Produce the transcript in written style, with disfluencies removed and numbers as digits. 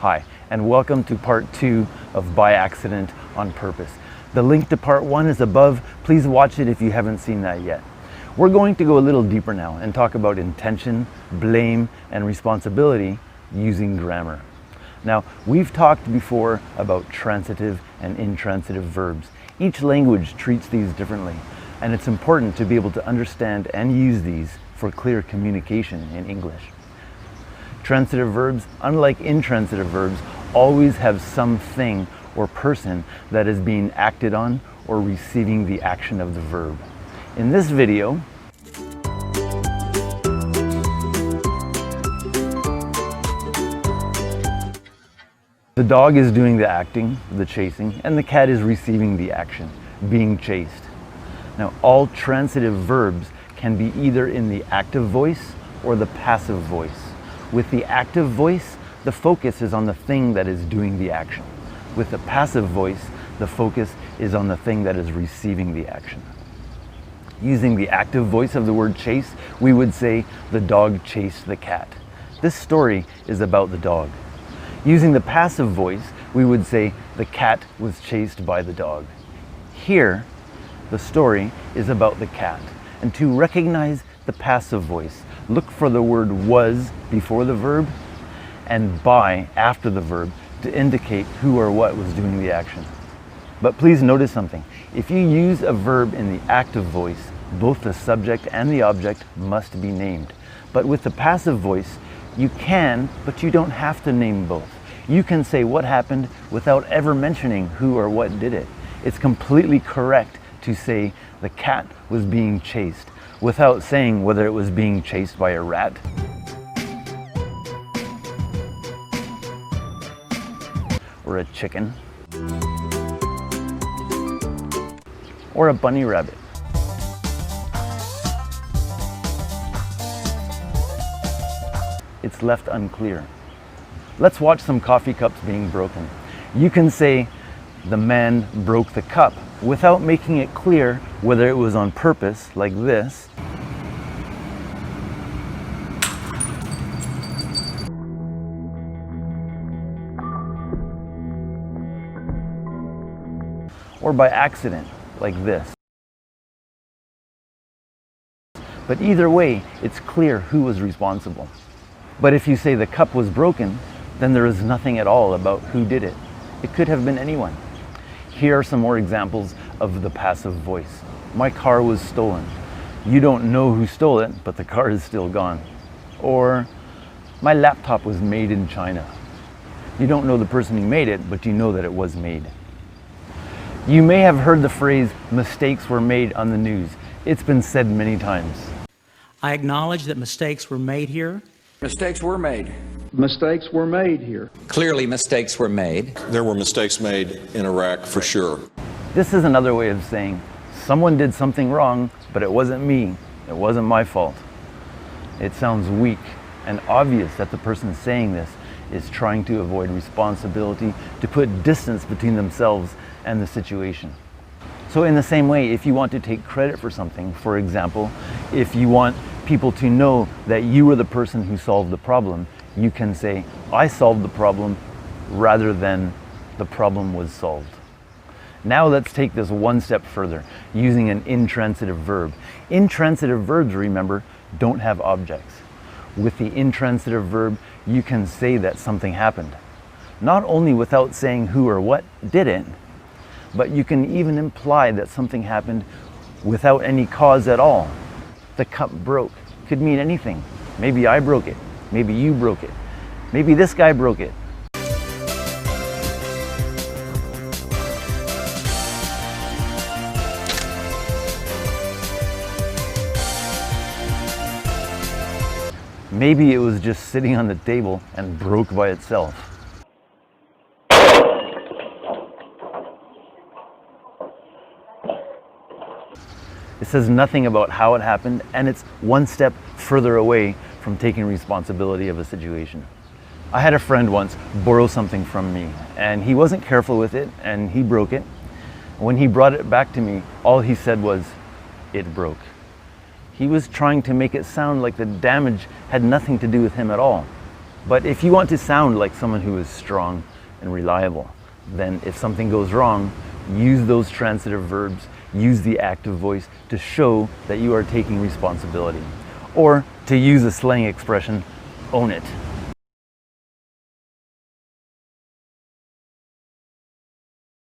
Hi, and welcome to part 2 of By Accident on Purpose. The link to part 1 is above. Please watch it if you haven't seen that yet. We're going to go a little deeper now and talk about intention, blame, and responsibility using grammar. Now, we've talked before about transitive and intransitive verbs. Each language treats these differently, and it's important to be able to understand and use these for clear communication in English. Transitive verbs, unlike intransitive verbs, always have something or person that is being acted on or receiving the action of the verb. In this video, the dog is doing the acting, the chasing, and the cat is receiving the action, being chased. Now, all transitive verbs can be either in the active voice or the passive voice. With the active voice, the focus is on the thing that is doing the action. With the passive voice, the focus is on the thing that is receiving the action. Using the active voice of the word chase, we would say, the dog chased the cat. This story is about the dog. Using the passive voice, we would say, the cat was chased by the dog. Here, the story is about the cat. And to recognize the passive voice, look for the word was before the verb and by after the verb to indicate who or what was doing the action. But please notice something. If you use a verb in the active voice, both the subject and the object must be named. But with the passive voice, you can, but you don't have to name both. You can say what happened without ever mentioning who or what did it. It's completely correct to say the cat was being chased without saying whether it was being chased by a rat, or a chicken, or a bunny rabbit. It's left unclear. Let's watch some coffee cups being broken. You can say the man broke the cup without making it clear whether it was on purpose, like this, or by accident, like this. But either way, it's clear who was responsible. But if you say the cup was broken, then there is nothing at all about who did it. It could have been anyone. Here are some more examples of the passive voice. My car was stolen. You don't know who stole it, but the car is still gone. Or, my laptop was made in China. You don't know the person who made it, but you know that it was made. You may have heard the phrase, mistakes were made on the news. It's been said many times. I acknowledge that mistakes were made here. Mistakes were made. Mistakes were made here. Clearly, mistakes were made. There were mistakes made in Iraq, for sure. This is another way of saying, someone did something wrong, but it wasn't me. It wasn't my fault. It sounds weak and obvious that the person saying this is trying to avoid responsibility, to put distance between themselves and the situation. So in the same way, if you want to take credit for something, for example, if you want people to know that you were the person who solved the problem, you can say, I solved the problem, rather than the problem was solved. Now let's take this one step further, using an intransitive verb. Intransitive verbs, remember, don't have objects. With the intransitive verb, you can say that something happened. Not only without saying who or what did it, but you can even imply that something happened without any cause at all. The cup broke. Could mean anything. Maybe I broke it. Maybe you broke it. Maybe this guy broke it. Maybe it was just sitting on the table and broke by itself. It says nothing about how it happened, and it's one step further away from taking responsibility of a situation. I had a friend once borrow something from me, and he wasn't careful with it, and he broke it. When he brought it back to me, all he said was, "It broke." He was trying to make it sound like the damage had nothing to do with him at all. But if you want to sound like someone who is strong and reliable, then if something goes wrong, use those transitive verbs, use the active voice to show that you are taking responsibility. Or to use a slang expression, own it.